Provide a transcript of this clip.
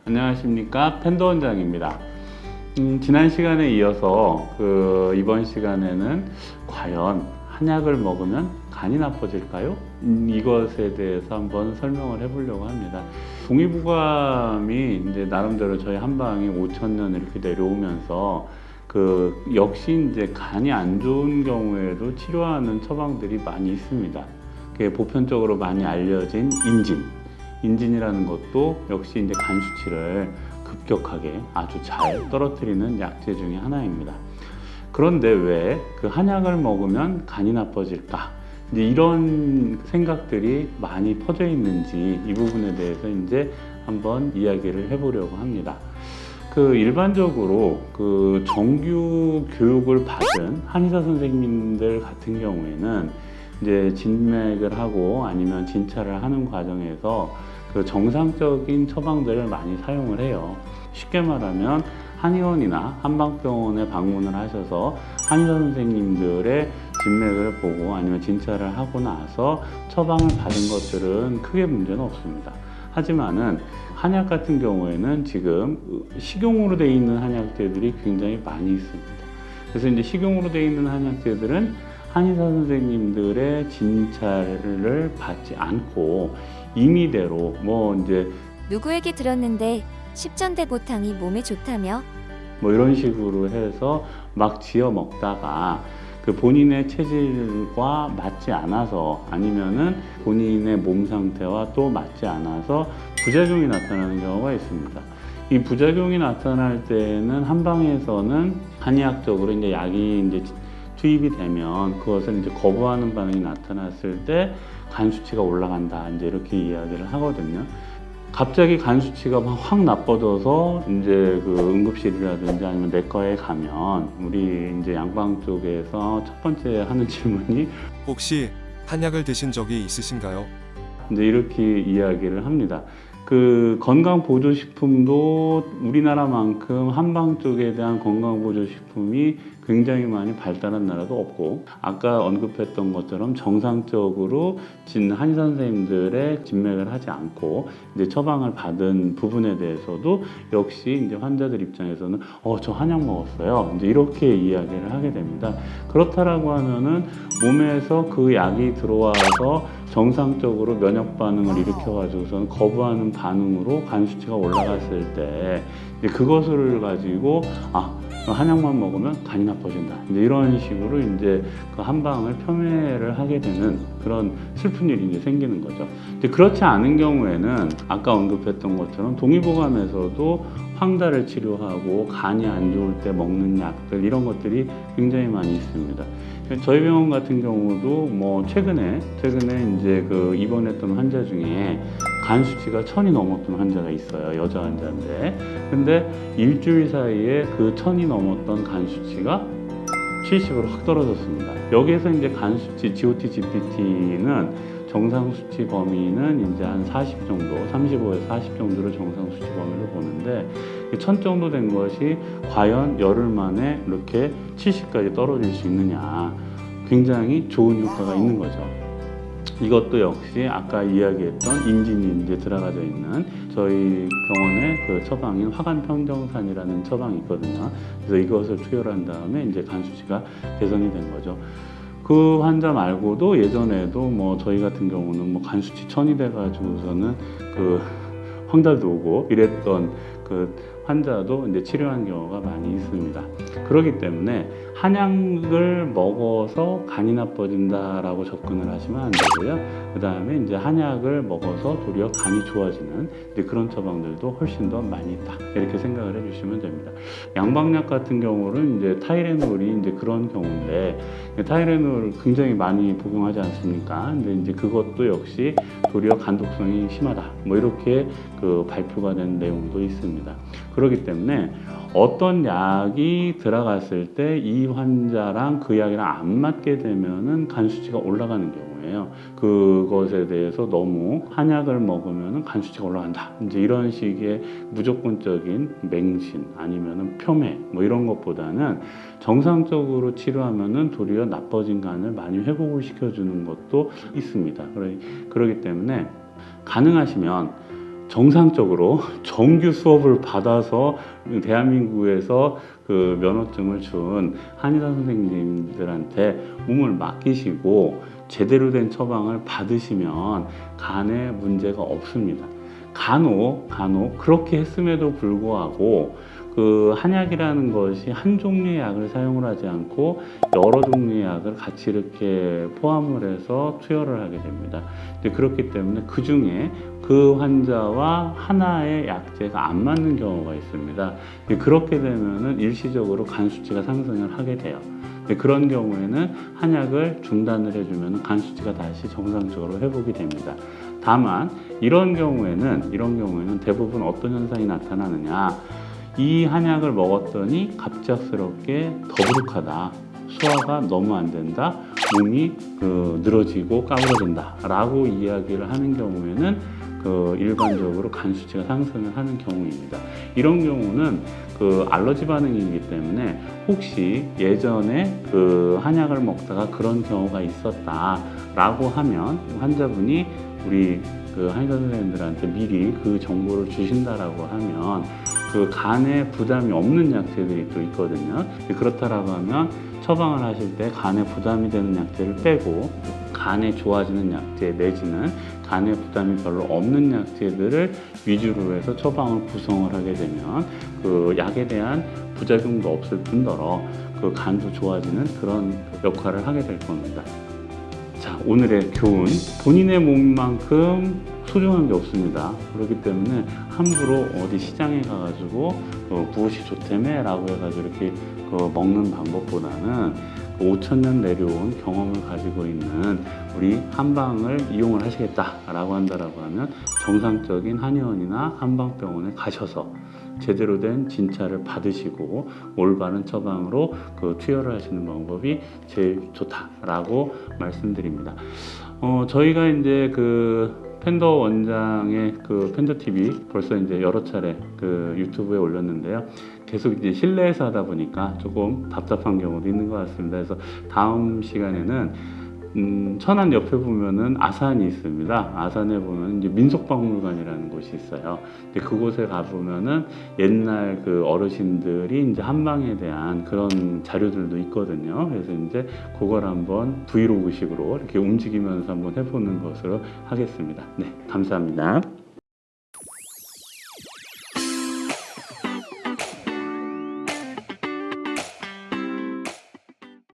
안녕하십니까, 펜더 원장입니다. 지난 시간에 이어서 이번 시간에는 과연 한약을 먹으면 간이 나빠질까요? 이것에 대해서 한번 설명을 해보려고 합니다. 동의보감이 이제 나름대로 저희 한방이 5,000년 이렇게 내려오면서 역시 이제 간이 안 좋은 경우에도 치료하는 처방들이 많이 있습니다. 그게 보편적으로 많이 알려진 인진이라는 것도 역시 이제 간 수치를 급격하게 아주 잘 떨어뜨리는 약재 중에 하나입니다. 그런데 왜 한약을 먹으면 간이 나빠질까? 이제 이런 생각들이 많이 퍼져 있는지 이 부분에 대해서 이제 한번 이야기를 해보려고 합니다. 일반적으로 정규 교육을 받은 한의사 선생님들 같은 경우에는 이제 진맥을 하고 아니면 진찰을 하는 과정에서 정상적인 처방들을 많이 사용을 해요. 쉽게 말하면 한의원이나 한방병원에 방문을 하셔서 한의사 선생님들의 진맥을 보고 아니면 진찰을 하고 나서 처방을 받은 것들은 크게 문제는 없습니다. 하지만은 한약 같은 경우에는 지금 식용으로 되어 있는 한약재들이 굉장히 많이 있습니다. 그래서 이제 식용으로 되어 있는 한약재들은 한의사 선생님들의 진찰을 받지 않고 임의대로 이제 누구에게 들었는데 십전대보탕이 몸에 좋다며 이런 식으로 해서 막 지어 먹다가 본인의 체질과 맞지 않아서 아니면은 본인의 몸 상태와 또 맞지 않아서 부작용이 나타나는 경우가 있습니다. 이 부작용이 나타날 때는 한방에서는 한의학적으로 이제 약이 이제 투입이 되면 그것을 이제 거부하는 반응이 나타났을 때 간 수치가 올라간다 이제 이렇게 이야기를 하거든요. 갑자기 간 수치가 확 나빠져서 이제 응급실이라든지 아니면 내과에 가면 우리 이제 양방 쪽에서 첫 번째 하는 질문이 혹시 한약을 드신 적이 있으신가요? 이제 이렇게 이야기를 합니다. 건강보조식품도 우리나라만큼 한방 쪽에 대한 건강보조식품이 굉장히 많이 발달한 나라도 없고, 아까 언급했던 것처럼 정상적으로 한의사 선생님들의 진맥을 하지 않고 이제 처방을 받은 부분에 대해서도 역시 이제 환자들 입장에서는 저 한약 먹었어요. 이제 이렇게 이야기를 하게 됩니다. 그렇다라고 하면은 몸에서 그 약이 들어와서 정상적으로 면역 반응을 일으켜가지고서는 거부하는 반응으로 간 수치가 올라갔을 때 그것을 가지고 한약만 먹으면 간이 나빠진다. 이제 이런 식으로 이제 한방을 폄훼를 하게 되는 그런 슬픈 일이 이제 생기는 거죠. 이제 그렇지 않은 경우에는 아까 언급했던 것처럼 동의보감에서도 황달을 치료하고 간이 안 좋을 때 먹는 약들 이런 것들이 굉장히 많이 있습니다. 저희 병원 같은 경우도 최근에 이제 입원했던 환자 중에 간 수치가 1000이 넘었던 환자가 있어요. 여자 환자인데. 근데 일주일 사이에 1000이 넘었던 간 수치가 70으로 확 떨어졌습니다. 여기에서 이제 간 수치, GOT, GPT는 정상 수치 범위는 이제 한 40 정도, 35에서 40 정도를 정상 수치 범위로 보는데 1000 정도 된 것이 과연 열흘 만에 이렇게 70까지 떨어질 수 있느냐. 굉장히 좋은 효과가 있는 거죠. 이것도 역시 아까 이야기했던 인진이 이제 들어가져 있는 저희 병원의 처방인 화간평정산이라는 처방이 있거든요. 그래서 이것을 투여한 다음에 이제 간 수치가 개선이 된 거죠. 그 환자 말고도 예전에도 저희 같은 경우는 간 수치 1000이 돼가지고서는 황달도 오고 이랬던 환자도 이제 치료한 경우가 많이 있습니다. 그렇기 때문에 한약을 먹어서 간이 나빠진다라고 접근을 하시면 안 되고요. 그 다음에 이제 한약을 먹어서 도리어 간이 좋아지는 그런 처방들도 훨씬 더 많이 있다. 이렇게 생각을 해주시면 됩니다. 양방약 같은 경우는 이제 타이레놀이 이제 그런 경우인데 타이레놀 굉장히 많이 복용하지 않습니까? 근데 이제 그것도 역시 도리어 간독성이 심하다. 이렇게 발표가 된 내용도 있습니다. 그렇기 때문에 어떤 약이 들어갔을 때 이 환자랑 그 약이랑 안 맞게 되면은 간 수치가 올라가는 경우예요. 그것에 대해서 너무 한약을 먹으면은 간 수치가 올라간다. 이제 이런 식의 무조건적인 맹신 아니면은 폄훼 이런 것보다는 정상적으로 치료하면은 도리어 나빠진 간을 많이 회복을 시켜주는 것도 있습니다. 그렇기 때문에 가능하시면 정상적으로 정규 수업을 받아서 대한민국에서 그 면허증을 준 한의사 선생님들한테 몸을 맡기시고 제대로 된 처방을 받으시면 간에 문제가 없습니다. 간혹 그렇게 했음에도 불구하고 그 한약이라는 것이 한 종류의 약을 사용을 하지 않고 여러 종류의 약을 같이 이렇게 포함을 해서 투여를 하게 됩니다. 그렇기 때문에 그 중에 그 환자와 하나의 약제가 안 맞는 경우가 있습니다. 그렇게 되면은 일시적으로 간 수치가 상승을 하게 돼요. 그런 경우에는 한약을 중단을 해주면 간 수치가 다시 정상적으로 회복이 됩니다. 다만 이런 경우에는 대부분 어떤 현상이 나타나느냐, 이 한약을 먹었더니 갑작스럽게 더부룩하다, 소화가 너무 안 된다, 몸이 늘어지고 까부러진다 라고 이야기를 하는 경우에는 일반적으로 간 수치가 상승을 하는 경우입니다. 이런 경우는 알러지 반응이기 때문에 혹시 예전에 한약을 먹다가 그런 경우가 있었다라고 하면 환자분이 우리 한의사 선생님들한테 미리 그 정보를 주신다라고 하면 간에 부담이 없는 약제들이 또 있거든요. 그렇다라고 하면 처방을 하실 때 간에 부담이 되는 약제를 빼고 간에 좋아지는 약제 내지는 간에 부담이 별로 없는 약제들을 위주로 해서 처방을 구성을 하게 되면 약에 대한 부작용도 없을 뿐더러 간도 좋아지는 그런 역할을 하게 될 겁니다. 자, 오늘의 교훈, 본인의 몸만큼 소중한 게 없습니다. 그렇기 때문에 함부로 어디 시장에 가가지고 무엇이 좋다며 라고 해가지고 이렇게 먹는 방법보다는 5,000년 내려온 경험을 가지고 있는 우리 한방을 이용을 하시겠다라고 한다라고 하면 정상적인 한의원이나 한방병원에 가셔서 제대로 된 진찰을 받으시고 올바른 처방으로 투여를 하시는 방법이 제일 좋다라고 말씀드립니다. 저희가 이제 펜더 원장의 펜더 TV 벌써 이제 여러 차례 유튜브에 올렸는데요. 계속 이제 실내에서 하다 보니까 조금 답답한 경우도 있는 것 같습니다. 그래서 다음 시간에는 천안 옆에 보면은 아산이 있습니다. 아산에 보면 이제 민속박물관이라는 곳이 있어요. 그곳에 가 보면은 옛날 어르신들이 이제 한방에 대한 그런 자료들도 있거든요. 그래서 이제 그걸 한번 브이로그식으로 이렇게 움직이면서 한번 해보는 것으로 하겠습니다. 네, 감사합니다.